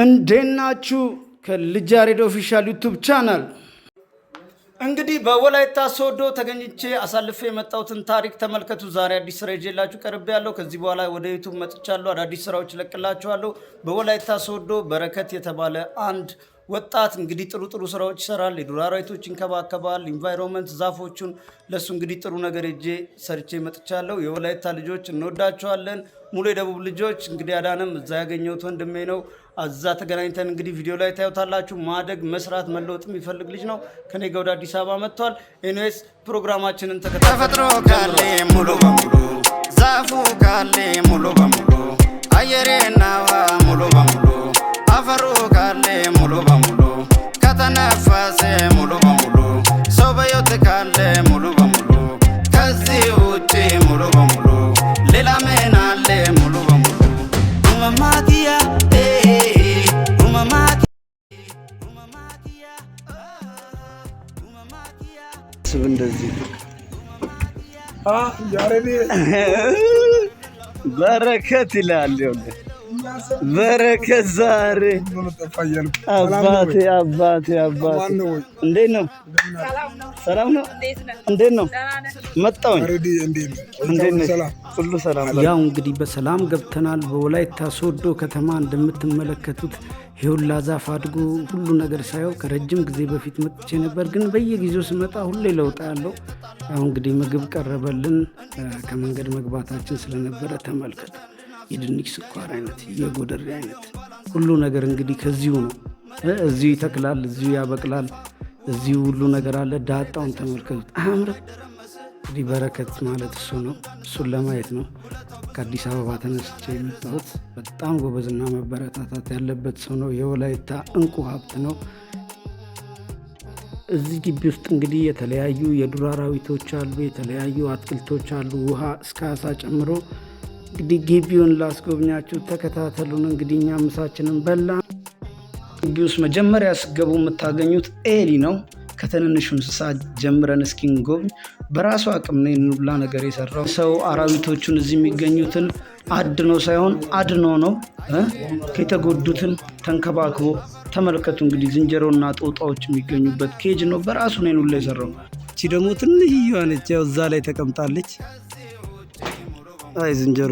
እንዴናችሁ ከልጅ ያሬድ ኦፊሻል ዩቲዩብ ቻናል። እንግዲህ በወላይታ ሶዶ ተገኝቼ አሳልፌ የመጣሁትን ታሪክ ተመልከቱ። ዛሬ አዲስ ስራ ይዤላችሁ ቀርቤያለሁ። ከዚህ በኋላ ወደ ዩቲዩብ መጥቻለሁ። አዳዲስ ስራዎች ለቅላችኋለሁ። በወላይታ ሶዶ በረከት የተባለ አንድ ወጣት እንግዲህ ጥሩ ስራዎች ይሰራል። የዱር አራዊቶች ይንከባከባል። ኢንቫይሮንመንት ዛፎቹን ለሱ እንግዲህ ጥሩ ነገር እጄ ሰርቼ መጥቻለሁ። የወላይታ ልጆች እንወዳቸዋለን። ሙሉ የደቡብ ልጆች እንግዲህ አዳነም እዛ ያገኘሁት ወንድሜ ነው። እዛ ተገናኝተን እንግዲህ ቪዲዮ ላይ ታዩታላችሁ። ማደግ መስራት መለወጥ የሚፈልግ ልጅ ነው። ከኔ ጋር ወደ አዲስ አበባ መጥቷል። ኤኒዌይስ ፕሮግራማችንን ተፈጥሮ ካለ ሙሉ በሙሉ ዛፉ ካለ ሙሉ በሙሉ አየሬና ሙሉ በሙሉ አፈሩ ካለ ሙሉ በሙሉ ከተነፈሰ ሙሉ በሙሉ ሰው በሕይወት ካለ ሙሉ በሙሉ ከዚህ ውጪ ሙሉ በሙሉ ሌላ ምን አለ ሙሉ በሙሉ ኡመማቲያ ስብ እንደዚህ ያሬድ በረከት ይላል። በረከት ዛሬ አባቴ እንዴት ነው? ሰላም ነው? እንዴት ነው? መጣሁኝ። ሁሉ ሰላም። ያው እንግዲህ በሰላም ገብተናል። በወላይታ ሶዶ ከተማ እንደምትመለከቱት ይሁላ ዛፍ አድጎ ሁሉ ነገር ሳየው ከረጅም ጊዜ በፊት መጥቼ ነበር፣ ግን በየጊዜው ስመጣ ሁሌ ለውጥ ያለው። ያው እንግዲህ ምግብ ቀረበልን። ከመንገድ መግባታችን ስለነበረ ተመልከቱ። የድንች ስኳር አይነት፣ የጎደሬ አይነት ሁሉ ነገር እንግዲህ ከዚሁ ነው። እዚሁ ይተክላል፣ እዚሁ ያበቅላል፣ እዚሁ ሁሉ ነገር አለ። ዳጣውን ተመልከቱት። አያምርም? እንግዲህ በረከት ማለት እሱ ነው። እሱን ለማየት ነው ከአዲስ አበባ ተነስቼ የመጣሁት። በጣም ጎበዝና መበረታታት ያለበት ሰው ነው። የወላይታ እንቁ ሀብት ነው። እዚህ ግቢ ውስጥ እንግዲህ የተለያዩ የዱር አራዊቶች አሉ፣ የተለያዩ አትክልቶች አሉ፣ ውሃ እስከ አሳ ጨምሮ። እንግዲህ ግቢውን ላስጎብኛችሁ፣ ተከታተሉን። እንግዲህ እኛ ምሳችንን በላ። ግቢ ውስጥ መጀመሪያ ስገቡ የምታገኙት ኤሊ ነው። ከትንንሹ እንስሳ ጀምረን እስኪንጎብኝ በራሱ አቅም ነው የኑላ ነገር የሰራው ሰው። አራዊቶቹን እዚህ የሚገኙትን አድኖ ሳይሆን አድኖ ነው ከተጎዱትን ተንከባክቦ። ተመልከቱ እንግዲህ ዝንጀሮና ጦጣዎች የሚገኙበት ኬጅ ነው። በራሱ ነው የኑላ የሰራው። እቺ ደግሞ ትንሽዬዋ ነች፣ ያው እዛ ላይ ተቀምጣለች። አይ ዝንጀሮ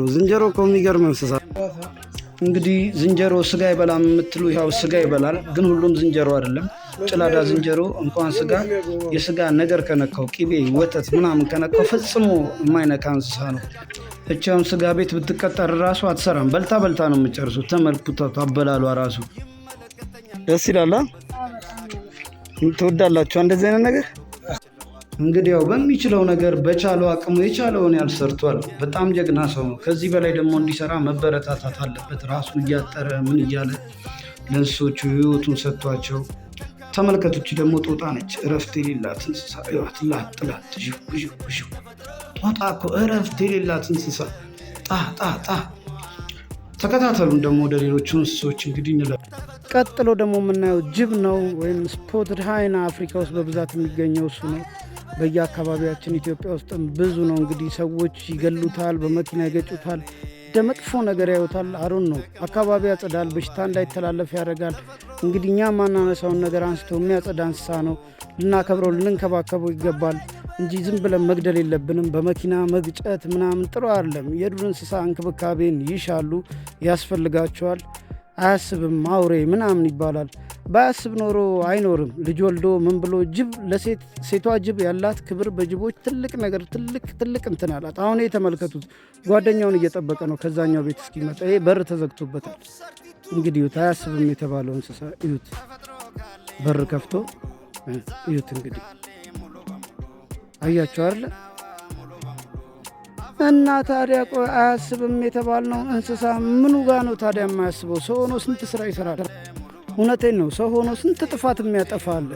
እኮ የሚገርም እንስሳ። እንግዲህ ዝንጀሮ ስጋ ይበላል የምትሉ ያው ስጋ ይበላል፣ ግን ሁሉም ዝንጀሮ አይደለም። ጭላዳ ዝንጀሮ እንኳን ስጋ የስጋ ነገር ከነካው ቂቤ፣ ወተት ምናምን ከነካው ፈጽሞ የማይነካ እንስሳ ነው። እቻም ስጋ ቤት ብትቀጠር ራሱ አትሰራም። በልታ ነው የምጨርሱት። ተመልክቷት አበላሏ ራሱ ደስ ይላል። ትወዳላችሁ እንደዚህ አይነት ነገር? እንግዲህ ያው በሚችለው ነገር በቻለው አቅሙ የቻለውን ያልሰርቷል። በጣም ጀግና ሰው ነው። ከዚህ በላይ ደግሞ እንዲሰራ መበረታታት አለበት። ራሱ እያጠረ ምን እያለ ለእንስሶቹ ህይወቱን ሰጥቷቸው። ተመልከቶች ደግሞ ጦጣ ነች። እረፍት የሌላት እንስሳ። ላጥ ጦጣ እኮ እረፍት የሌላት እንስሳ። ጣ ተከታተሉን ደግሞ ወደ ሌሎቹ እንስሶች እንግዲህ እንላለን። ቀጥሎ ደግሞ የምናየው ጅብ ነው፣ ወይም ስፖትድ ሃይና። አፍሪካ ውስጥ በብዛት የሚገኘው እሱ ነው። በየአካባቢያችን ኢትዮጵያ ውስጥም ብዙ ነው። እንግዲህ ሰዎች ይገሉታል፣ በመኪና ይገጩታል፣ መጥፎ ነገር ያዩታል። አሩን ነው አካባቢ ያጸዳል፣ በሽታ እንዳይተላለፍ ያደርጋል። እንግዲህ እኛ ማናነሳውን ነገር አንስቶ የሚያጸዳ እንስሳ ነው። ልናከብረው ልንከባከበው ይገባል እንጂ ዝም ብለን መግደል የለብንም። በመኪና መግጨት ምናምን ጥሩ አይደለም። የዱር እንስሳ እንክብካቤን ይሻሉ፣ ያስፈልጋቸዋል። አያስብም አውሬ ምናምን ይባላል። ባያስብ ኖሮ አይኖርም። ልጅ ወልዶ ምን ብሎ ጅብ ሴቷ ጅብ ያላት ክብር በጅቦች ትልቅ ነገር ትልቅ እንትን አላት። አሁን የተመልከቱት ጓደኛውን እየጠበቀ ነው ከዛኛው ቤት እስኪመጣ። ይሄ በር ተዘግቶበታል። እንግዲህ እዩት፣ አያስብም የተባለው እንስሳ እዩት፣ በር ከፍቶ እዩት። እንግዲህ አያቸው አይደለ? እና ታዲያ ቆይ አያስብም የተባልነው እንስሳ ምኑ ጋ ነው ታዲያ የማያስበው? ሰው ሆኖ ስንት ስራ ይሰራል። እውነቴን ነው። ሰው ሆኖ ስንት ጥፋት የሚያጠፋ አለ።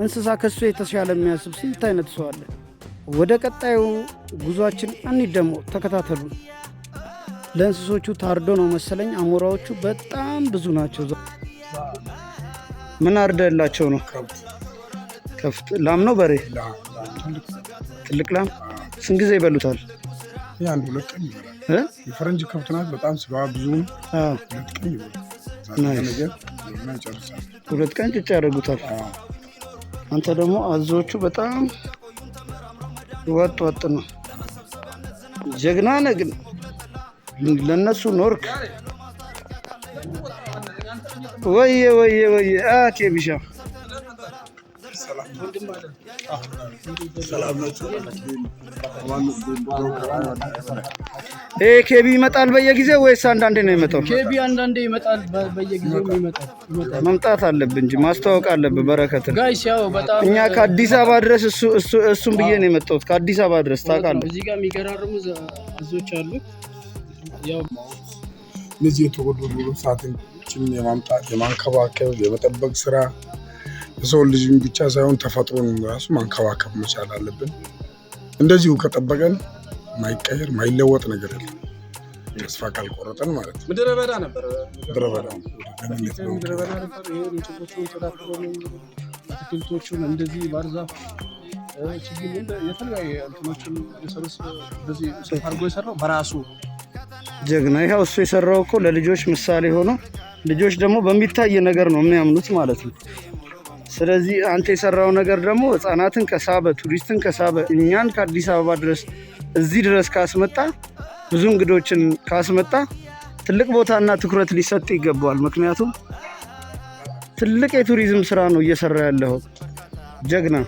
እንስሳ ከሱ የተሻለ የሚያስብ ስንት አይነት ሰው አለ። ወደ ቀጣዩ ጉዟችን እንሂድ። ደግሞ ተከታተሉ። ለእንስሶቹ ታርዶ ነው መሰለኝ። አሞራዎቹ በጣም ብዙ ናቸው። ምን አርደላቸው ነው? ከፍት ላም ነው በሬ? ትልቅ ላም። ስንት ጊዜ ይበሉታል? አንድ ሁለት ቀን ይበላል። የፈረንጅ ከብት ናት። በጣም ስጋዋ ብዙ። ሁለት ቀን ይበላል። 2 ቀን ጭጭ ያደርጉታል። አንተ ደግሞ አዞቹ በጣም ወጥ ነው። ጀግና ነህ ግን ለነሱ ኖርክ። ወየ አኬ ቢሻ ኬቢ ይመጣል በየጊዜው ወይስ አንዳንዴ ነው የሚመጣው? ኬቢ አንዳንዴ ይመጣል፣ በየጊዜው ይመጣል። መምጣት አለብህ እንጂ ማስተዋወቅ አለብህ። በረከት ጋይስ ያው በጣም እኛ ከአዲስ አበባ ድረስ እሱን ብዬ ነው የመጣሁት። ከአዲስ አበባ ድረስ ታውቃለህ። እዚህ ጋር የሚገራርሙ አዞች አሉ። ያው እነዚህ የተወለዱ እንስሳትን የማምጣት የማንከባከብ የመጠበቅ ስራ የሰው ልጅም ብቻ ሳይሆን ተፈጥሮን ራሱ ማንከባከብ መቻል አለብን። እንደዚሁ ከጠበቀን ማይቀየር ማይለወጥ ነገር የለም። ተስፋ ካልቆረጠን ማለት ነው። ምድረ በዳ ነበር። ምድረ በዳ ነበር። አትክልቶቹን እንደዚህ ባርዛፍ ችግኝ የተለያየ እንትኖችን የሰሩት እንደዚህ አድርጎ የሰራው በራሱ ጀግና። ይኸው እሱ የሰራው እኮ ለልጆች ምሳሌ ሆኖ ልጆች ደግሞ በሚታይ ነገር ነው የሚያምኑት ማለት ነው። ስለዚህ አንተ የሰራው ነገር ደግሞ ህፃናትን ከሳበ፣ ቱሪስትን ከሳበ፣ እኛን ከአዲስ አበባ ድረስ እዚህ ድረስ ካስመጣ፣ ብዙ እንግዶችን ካስመጣ ትልቅ ቦታና ትኩረት ሊሰጥ ይገባዋል። ምክንያቱም ትልቅ የቱሪዝም ስራ ነው እየሰራ ያለው ጀግና።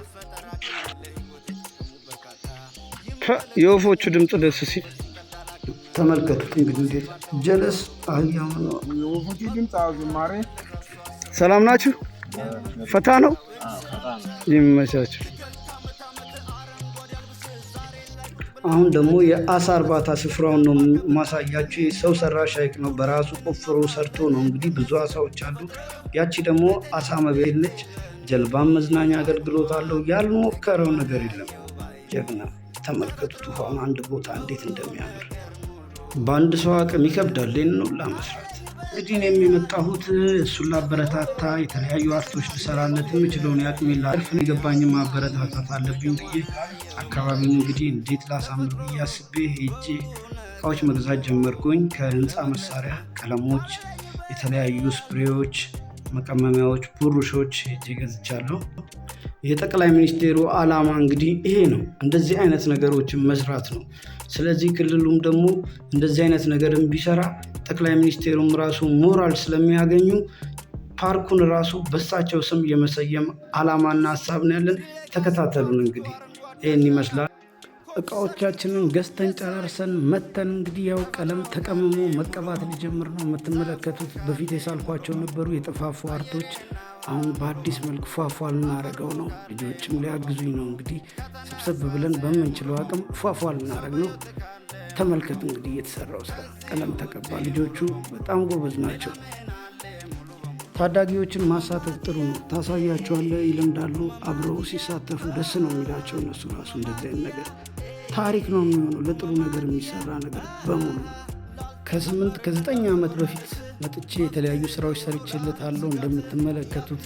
የወፎቹ ድምፅ ደስ ሲል ተመልከቱት። እንግዲህ ጀለስ አህያው ነው። የወፎቹ ድምፅ ዝማሬ። ሰላም ናችሁ? ፈታ ነው። ይመቻችሁ። አሁን ደግሞ የአሳ እርባታ ስፍራውን ነው ማሳያችሁ። ሰው ሰራሽ ሐይቅ ነው፣ በራሱ ቆፍሮ ሰርቶ ነው። እንግዲህ ብዙ አሳዎች አሉ። ያቺ ደግሞ አሳ መብያ ነች። ጀልባም መዝናኛ አገልግሎት አለው። ያልሞከረው ነገር የለም። ጀግና ተመልከቱት። ውሃውን አንድ ቦታ እንዴት እንደሚያምር በአንድ ሰው አቅም ይከብዳል ይህንን ለመስራት። እንግዲህ እኔም የመጣሁት እሱን ላበረታታ፣ የተለያዩ አርቶች ልሰራለት የምችለውን ያቅሜን ላርፍን የገባኝ ማበረታታት አለብኝ ብዬ አካባቢውን እንግዲህ እንዴት ላሳምር ብዬ አስቤ ሄጄ እቃዎች መግዛት ጀመርኩኝ። ከህንፃ መሳሪያ፣ ቀለሞች፣ የተለያዩ ስፕሬዎች፣ መቀመሚያዎች፣ ብሩሾች ሄጄ ገዝቻለሁ። የጠቅላይ ሚኒስቴሩ ዓላማ እንግዲህ ይሄ ነው፣ እንደዚህ አይነት ነገሮችን መስራት ነው። ስለዚህ ክልሉም ደግሞ እንደዚህ አይነት ነገርን ቢሰራ ጠቅላይ ሚኒስቴሩም ራሱ ሞራል ስለሚያገኙ ፓርኩን ራሱ በሳቸው ስም የመሰየም ዓላማና ሀሳብ ነው ያለን። ተከታተሉን። እንግዲህ ይህን ይመስላል። እቃዎቻችንን ገዝተን ጨራርሰን መተን እንግዲህ ያው ቀለም ተቀምሞ መቀባት ሊጀምር ነው። የምትመለከቱት በፊት የሳልኳቸው ነበሩ የጠፋፉ አርቶች አሁን በአዲስ መልክ ፏፏ ልናደርገው ነው። ልጆችም ሊያግዙኝ ነው። እንግዲህ ሰብሰብ ብለን በምንችለው አቅም ፏፏ ልናደርግ ነው። ተመልከቱ እንግዲህ የተሰራው ስራ። ቀለም ተቀባ። ልጆቹ በጣም ጎበዝ ናቸው። ታዳጊዎችን ማሳተፍ ጥሩ ነው። ታሳያቸዋለህ፣ ይለምዳሉ። አብረው ሲሳተፉ ደስ ነው የሚላቸው። እነሱ ራሱ እንደዚህ አይነት ነገር ታሪክ ነው የሚሆነው። ለጥሩ ነገር የሚሰራ ነገር በሙሉ ከ9 ዓመት በፊት መጥቼ የተለያዩ ስራዎች ሰርቼለታለሁ። እንደምትመለከቱት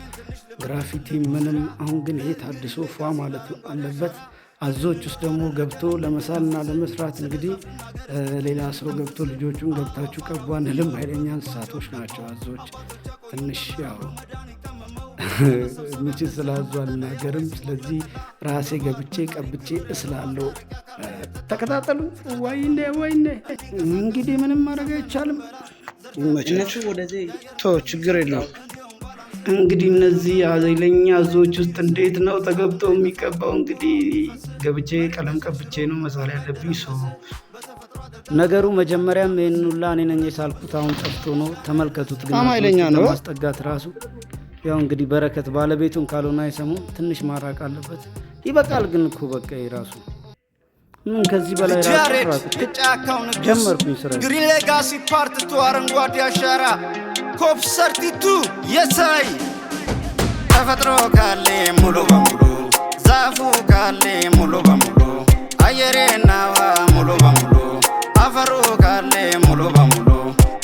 ግራፊቲ ምንም። አሁን ግን ይሄ ታድሶ ፏ ማለት አለበት። አዞች ውስጥ ደግሞ ገብቶ ለመሳልና ለመስራት እንግዲህ ሌላ ሰው ገብቶ ልጆቹን ገብታችሁ ቀቡ አንልም። ኃይለኛ እንስሳቶች ናቸው አዞች። ትንሽ ያው ምችል ስላዙ አልናገርም። ስለዚህ ራሴ ገብቼ ቀብቼ እስላለሁ። ተከታተሉ። ወይኔ እንግዲህ ምንም ማድረግ አይቻልም። ችግር የለውም። እንግዲህ እነዚህ ኃይለኛ አዞች ውስጥ እንዴት ነው ተገብቶ የሚቀባው? እንግዲህ ገብቼ ቀለም ቀብቼ ነው መሳል ያለብኝ። ሰው ነገሩ መጀመሪያም ይህን ሁላ እኔ ነኝ የሳልኩት። አሁን ጠፍቶ ነው። ተመልከቱት። ግን ኃይለኛ ነው ማስጠጋት ራሱ። ያው እንግዲህ በረከት ባለቤቱን ካልሆነ አይሰሙም። ትንሽ ማራቅ አለበት። ይበቃል። ግን እኮ በቃ ራሱ ምን ከዚህ በላይ ጀመርኩኝ ስራ። ግሪን ሌጋሲ ፓርት 2 አረንጓዴ አሻራ ኮፕ ሰርቲቱ የሳይ ተፈጥሮ ካለ ሙሉ በሙሉ ዛፉ ካለ ሙሉ በሙሉ አየሬና ውሃ ሙሉ በሙሉ አፈሩ ካለ ሙሉ በሙሉ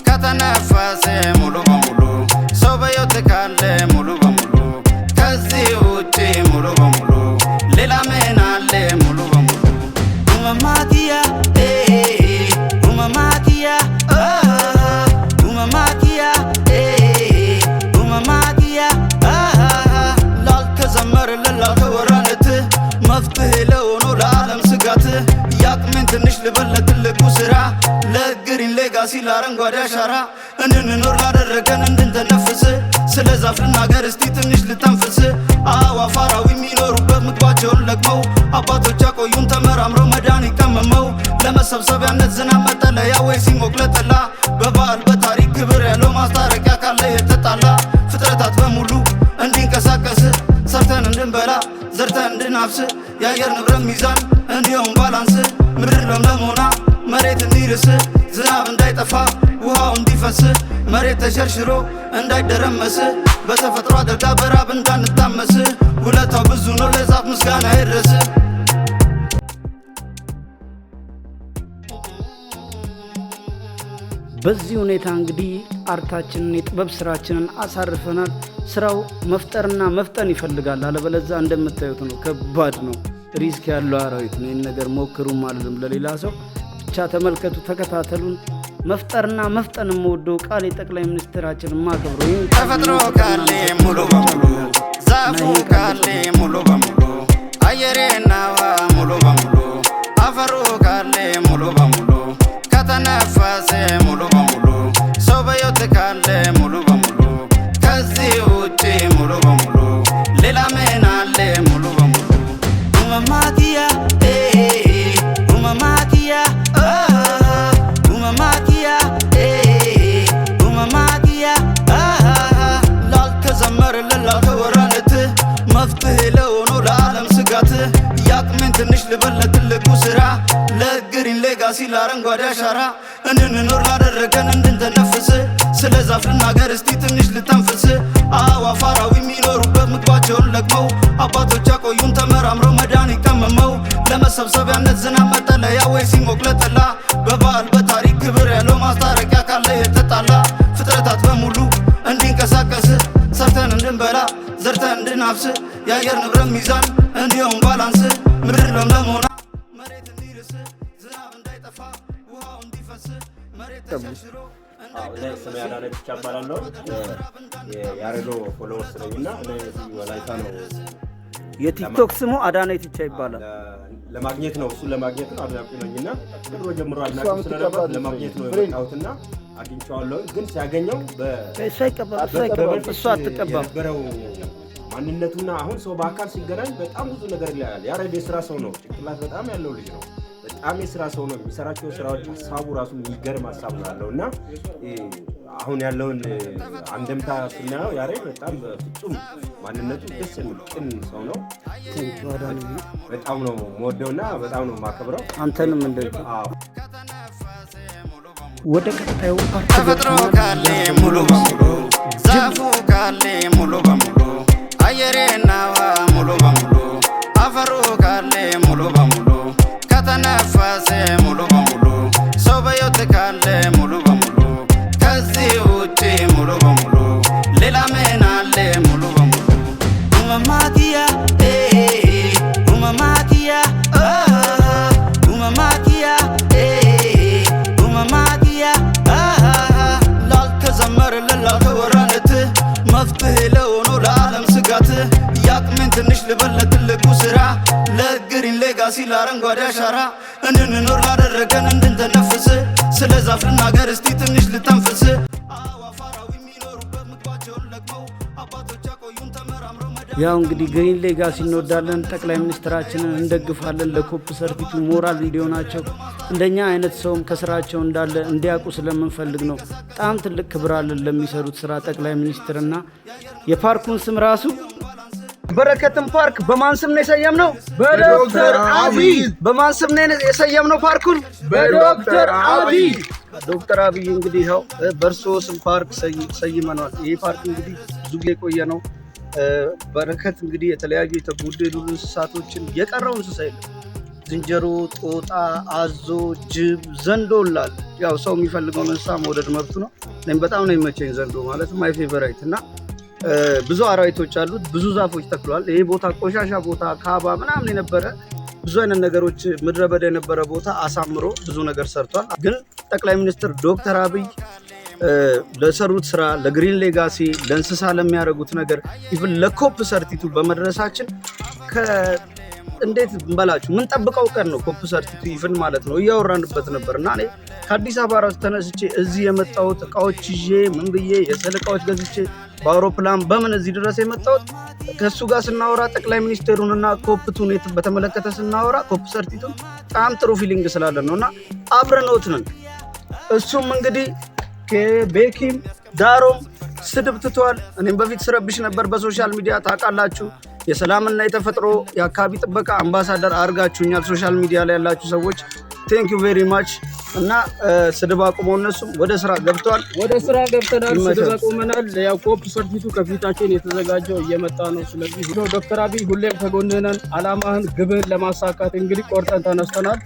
ከተነፈሰ ሙሉ በሙሉ ሰው በሕይወት ካለ ሙሉ በሙሉ ከዚህ ውጪ ሙሉ በሙሉ ሌላ ምን አለ? ሙሉ በሙሉ ኡመማኪያ ኡመማኪያ ኡመማኪያ ኡመማ ለአረንጓዴ አሻራ እንድንኖር ላደረገን እንድንተነፍስ ስለ ዛፍ ልናገር እስቲ ትንሽ ልተንፍስ አዕዋፍ አራዊት የሚኖሩበት ምግባቸውን ለቅመው አባቶች ያቆዩን ተመራምረው መድኃኒት ቀመመው ለመሰብሰቢያነት ዝናብ መጠለያ ወይ ሲሞቅ ለጠላ በባህል በታሪክ ክብር ያለው ማስታረቂያ ካለ የተጣላ ፍጥረታት በሙሉ እንዲንቀሳቀስ ሰርተን እንድንበላ ዘርተን እንድናፍስ የአየር ንብረት ሚዛን እንዲሁም ባላንስ ምድር ለምለም ሆና መሬት እንዲርስ ዝናብ እንዳይጠፋ ውሃው እንዲፈስ መሬት ተሸርሽሮ እንዳይደረመስ በተፈጥሮ አደጋ በራብ እንዳንታመስ ውለታው ብዙ ነው ለዛፍ ምስጋና ይድረስ። በዚህ ሁኔታ እንግዲህ አርታችንን የጥበብ ስራችንን አሳርፈናል። ስራው መፍጠርና መፍጠን ይፈልጋል። አለበለዛ እንደምታዩት ነው፣ ከባድ ነው፣ ሪስክ ያለው አራዊት ነው። ይህን ነገር ሞክሩ ማለትም ለሌላ ሰው ብቻ ተመልከቱ፣ ተከታተሉን። መፍጠርና መፍጠን የምወደው ቃል የጠቅላይ ሚኒስትራችን ማከብረው ተፈጥሮ ካለ ሙሉ በሙሉ ዛፉ ካለ ሙሉ በሙሉ አየሬና ውሃ ሙሉ በሙሉ አፈሩ ካለ ሙሉ በሙሉ ከተነፈሰ ሙሉ በሙሉ ሰው በሕይወት ካለ ሙሉ በሙሉ ከዚህ ውጪ ሙሉ በሙሉ ሌላ ምን አለ ሙሉ በሙሉ ኡመማቲያ ኡመማቲያ ኡመማቲያ ኡመማቲያ ላልተዘመረለት ላልተወራለት መፍትሄ ለሆነው ለዓለም ስጋት ያቅሜን ትንሽ ልበል ትልቁ ስራ ለግሪን ሌጋሲ ለአረንጓዴ አሻራ እንድንኖር ላደረገን እንድንተነፍስ ስለ ዛፍ ልናገር እስቲ ትንሽ ልተንፍስ አዕዋፍ አራዊት የሚኖሩበት ምግባቸውን ለቅመው አባቶች ያቆዩን ተመራምረው መድኃኒት ቀመመው ለመሰብሰቢያነት ዝናብ መጠለያ ወይ ሲሞቅ ለጠላ በባህል በታሪክ ክብር ያለው ማስታረቂያ ካለ የተጣላ ፍጥረታት በሙሉ እንዲንቀሳቀስ ሰርተን እንድንበላ ዘርተን እንድናፍስ የአየር ንብረት ሚዛን እንዲሁም ባላንስ ምድር ለምለም ሆና መሬት እንዲርስ ዝናብ እንዳይጠፋ ውሃው እንዲፈስ መሬት ተሸርሽሮ ስሜ አዳነ ብቻ እባላለሁ። የያሬዶ ፎሎወርስ ነኝና ወላይታ ነው። የቲክቶክ ስሙ አዳነ ብቻ ይባላል። ለማግኘት ነው እሱን ለማግኘት ነው አድናቂ ነኝና ድሮ ጀምሮ አድናቂ ስለነበር ለማግኘት ነው የመጣሁትና አግኝቼዋለሁ። ግን ሲያገኘው እሱ አትቀባም የነበረው ማንነቱና አሁን ሰው በአካል ሲገናኝ በጣም ብዙ ነገር ይላል። ያሬዶ የስራ ሰው ነው። ጭንቅላት በጣም ያለው ልጅ ነው። በጣም የስራ ሰው ነው። የሚሰራቸው ስራዎች ሀሳቡ ራሱ የሚገርም ሀሳብ ነው ያለው እና አሁን ያለውን አንደምታ ስናየው ያሬድ በጣም ፍጹም ማንነቱ ደስ የሚል ቅን ሰው ነው። በጣም ነው የምወደውና በጣም ነው የማከብረው። አንተንም እንደዚህ ወደ ቀጣዩ ተፈጥሮ ካለ ሙሉ በሙሉ ዛፉ ካለ ሙሉ በሙሉ አየሬና ውሃ ሙሉ በሙሉ አፈሩ ካለ ሙሉ በሙሉ ከተነፈሰ ሙሉ በሙሉ ሰው በሕይወት ካለ ሙሉ በሙሉ ከዚህ ውጪ ሙሉ በሙሉ ሌላ ምን አለ ሙሉ በሙሉ ኡመማቲያ ኡመማቲያ ኡመማቲያ ኡመማቲያ ላልተዘመረለት ላልተወራለት መፍትሄ ለሆነው ለዓለም ስጋት ያቅሜን ትንሽ ልበል ትልቁ ስራ ለግሪን ሌጋሲ ለአረንጓዴ አሻራ እንድንኖር ላደረገን እንድንተነፍስ ስለ ዛፍ ልናገር እስቲ ትንሽ ልተንፍስ አዕዋፍ አራዊት የሚኖሩበት ምግባቸውን ለቅመው አባቶች ያቆዩን ተመራምረው ያው እንግዲህ ግሪን ሌጋሲ እንወዳለን፣ ጠቅላይ ሚኒስትራችንን እንደግፋለን። ለኮፕ ሰርቲቱ ሞራል እንዲሆናቸው እንደኛ አይነት ሰውም ከስራቸው እንዳለ እንዲያውቁ ስለምንፈልግ ነው። በጣም ትልቅ ክብር አለን ለሚሰሩት ስራ ጠቅላይ ሚኒስትርና የፓርኩን ስም ራሱ በረከትን ፓርክ በማን ስም ነው የሰየምነው? በዶክተር አብይ። በማን ስም ነው የሰየምነው ፓርኩን? በዶክተር አብይ። ዶክተር አብይ እንግዲህ ያው በእርሶ ስም ፓርክ ሰይመናል። ይህ ፓርክ እንግዲህ ብዙ ጊዜ የቆየ ነው። በረከት እንግዲህ የተለያዩ የተጎደሉ እንስሳቶችን የቀረው እንስሳ የለም። ዝንጀሮ፣ ጦጣ፣ አዞ፣ ጅብ፣ ዘንዶ ላል ያው ሰው የሚፈልገውን እንስሳ መውደድ መብቱ ነው። እኔም በጣም ነው የሚመቸኝ ዘንዶ ማለት ማይ ፌቨራይት እና ብዙ አራዊቶች አሉት። ብዙ ዛፎች ተክሏል። ይሄ ቦታ ቆሻሻ ቦታ ካባ ምናምን የነበረ ብዙ አይነት ነገሮች ምድረ በዳ የነበረ ቦታ አሳምሮ ብዙ ነገር ሰርቷል። ግን ጠቅላይ ሚኒስትር ዶክተር አብይ ለሰሩት ስራ ለግሪን ሌጋሲ ለእንስሳ ለሚያደርጉት ነገር ኢቭን ለኮፕ ሰርቲቱ በመድረሳችን እንዴት እንበላችሁ ምን ጠብቀው ቀን ነው ኮፕ ሰርቲቱ ይፍን ማለት ነው እያወራንበት ነበርና እኔ ከአዲስ አበባ ራስ ተነስቼ እዚህ የመጣሁት እቃዎች ይዤ ምን ብዬ የሰልቃዎች ገዝቼ በአውሮፕላን በምን እዚህ ድረስ የመጣሁት ከሱ ጋር ስናወራ ጠቅላይ ሚኒስቴሩንና ኮፕቱን በተመለከተ ስናወራ ኮፕ ሰርቲቱን በጣም ጥሩ ፊሊንግ ስላለን ነውና አብረንውት ነን። እሱም እንግዲህ ከቤኪም ዳሮም ስድብ ትቷል። እኔም በፊት ስረብሽ ነበር በሶሻል ሚዲያ ታውቃላችሁ። የሰላምና የተፈጥሮ የአካባቢ ጥበቃ አምባሳደር አድርጋችሁኛል ሶሻል ሚዲያ ላይ ያላችሁ ሰዎች ቴንክ ዩ ቬሪ ማች። እና ስድብ አቁመው እነሱም ወደ ስራ ገብተዋል። ወደ ስራ ገብተናል። ስድብ አቁመናል። ያው ኮፕ ሰርቲቱ ከፊታችን የተዘጋጀው እየመጣ ነው። ስለዚህ ዶክተር አብይ ሁሌም ከጎንህ ነን። አላማህን ግብህን ለማሳካት እንግዲህ ቆርጠን ተነስተናል።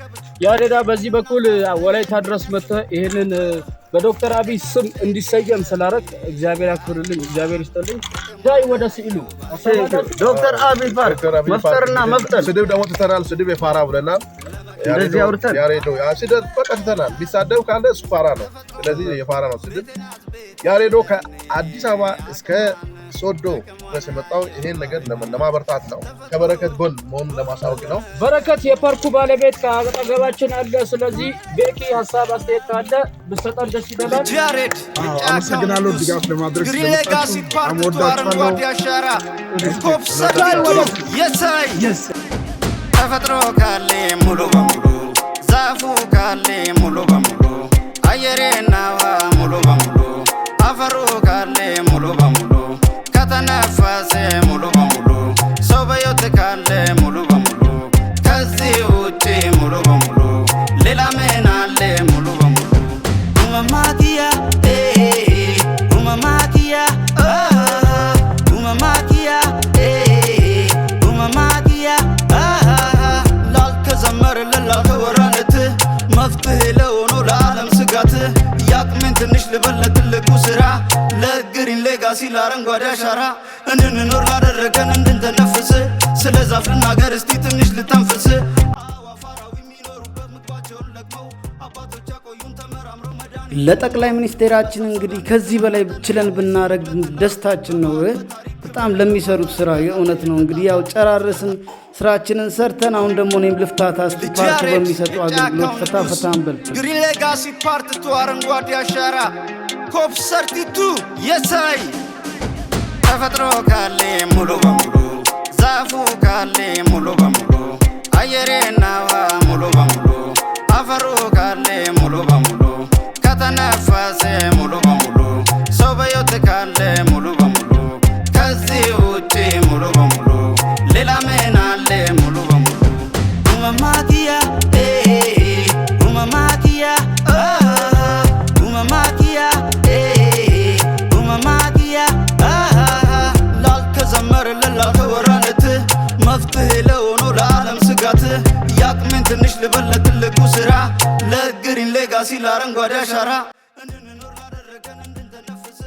ያደዳ በዚህ በኩል ወላይታ ድረስ መጥተህ ይሄንን በዶክተር አብይ ስም እንዲሰየም ስላረክ እግዚአብሔር ያክብርልኝ፣ እግዚአብሔር ይስጥልኝ። ዳይ ወደ ሲሉ ዶክተር አብይ ፓርክ መፍጠርና መፍጠር ስድብ ደግሞ ትተናል። ስድብ የፋራ ብለናል። እንደዚህ አውርተን ያሬዶ ስድብ በቃ ትተናል። ቢሳደብ ካለ እሱ ፋራ ነው። ስለዚህ የፋራ ነው ስድብ። ያሬዶ ከአዲስ አበባ እስከ ሶዶ ድረስ የመጣው ይሄን ነገር ለማበርታት ነው። ከበረከት ጎን መሆኑን ለማሳወቅ ነው። በረከት የፓርኩ ባለቤት ከአጠገባችን አለ። ስለዚህ ቤኪ ሀሳብ አስተያየት ካለ ብትሰጠን ደስ ይላል። ያሬድ አመሰግናለሁ ድጋፍ ለማድረግ ግሪን ሌጋሲ ፓርክ አረንጓዴ አሻራ ኮፕ ሰርቲቱ የሳይ ተፈጥሮ ካለ ሙሉ በሙሉ ዛፉ ካለ ሙሉ በሙሉ አየሬና ውሃ ሙሉ በሙሉ አፈሩ ካለ ሙሉ በሙሉ ከተነፈሰ ሙሉ በሙሉ ሰው በሕይወት ካለ ሙሉ በሙሉ ከዚህ ውጪ ሙሉ በሙሉ ሌላ ምን አለ ሙሉ በሙሉ ኡመማኪያ ኡመማኪያ ኡመማኪያ ኡመማኪያ ላልተዘመረለት ላልተወራለት መፍትሄ ለሆኖ ለዓለም ስጋት ያቅሜን ትንሽ ልበል ትልቁ ስራ ለግሪን ሌጋሲ ለአረንጓዴ አሻራ እንድንኖር ላደረገን እንድንተነፍስ ስለ ዛፍ ልናገር እስቲ ትንሽ ልተንፍስ። ለጠቅላይ ሚኒስቴራችን እንግዲህ ከዚህ በላይ ችለን ብናረግ ደስታችን ነው። በጣም ለሚሰሩት ስራ የእውነት ነው። እንግዲህ ያው ጨራረስን ስራችንን ሰርተን አሁን ደግሞ እኔም ልፍታታ እስቲ ፓርክ በሚሰጡ አገልግሎት ፈታ እንበል። ግሪን ሌጋሲ ፓርት ቱ አረንጓዴ አሻራ ኮፕ ሰርቲቱ የሳይ ተፈጥሮ ካለ ሙሉ በሙሉ ዛፉ ካለ ሙሉ በሙሉ አየሬና ውሃ ሙሉ በሙሉ አፈሩ ካለ ሙሉ በሙሉ ከተነፈሰ ሙሉ በሙሉ ሰው በሕይወት ካለ ሙሉ በሙሉ ከዚህ ውጪ ሙሉ በሙሉ ሌላ ምን አለ ሙሉ በሙሉ ኡመማኪያ ኡመማኪያ ኡመማኪያ ኡመማኪያ ላልተዘመረለት ላልተወራለት መፍትሄ ለሆኖ ለዓለም ስጋት ያቅሜን ትንሽ ልበል ትልቁ ስራ ለግሪን ሌጋሲ ለአረንጓዴ አሻራ እንድንኖር ላደረገን እንድንተነፍስ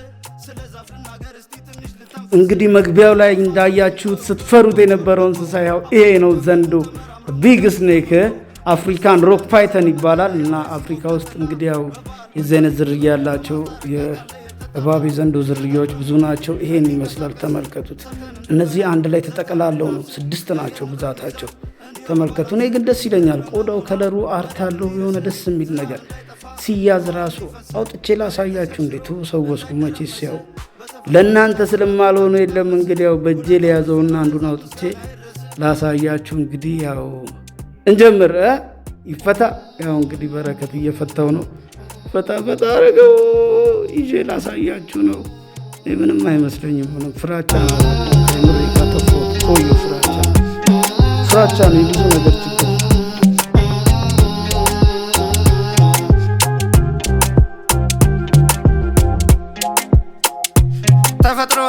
ስለ ዛፍ ልናገር እስቲ ትንሽ እንግዲህ መግቢያው ላይ እንዳያችሁት ስትፈሩት የነበረው እንስሳ ያው ይሄ ነው፣ ዘንዶ ቢግ ስኔክ አፍሪካን ሮክ ፓይተን ይባላል። እና አፍሪካ ውስጥ እንግዲህ ያው የዚህ አይነት ዝርያ ያላቸው የእባብ ዘንዶ ዝርያዎች ብዙ ናቸው። ይሄን ይመስላል፣ ተመልከቱት። እነዚህ አንድ ላይ ተጠቀላለው ነው፣ 6 ናቸው ብዛታቸው። ተመልከቱ። እኔ ግን ደስ ይለኛል። ቆዳው ከለሩ አርት አለው፣ የሆነ ደስ የሚል ነገር ሲያዝ ራሱ አውጥቼ ላሳያችሁ። እንዴት ሰወስኩ መቼስ ያው ለእናንተ ስለማልሆነ የለም። እንግዲህ ያው በእጄ ለያዘውና አንዱን አውጥቼ ላሳያችሁ። እንግዲህ ያው እንጀምር። ይፈታ። ያው እንግዲህ በረከት እየፈታው ነው። ፈታ አረገው ይዤ ላሳያችሁ ነው። ምንም አይመስለኝም። ፍራቻ ነው። ምሪካ ተፎት ቆዩ። ፍራቻ ነው። የብዙ ነገር ችግር ተፈጥሮ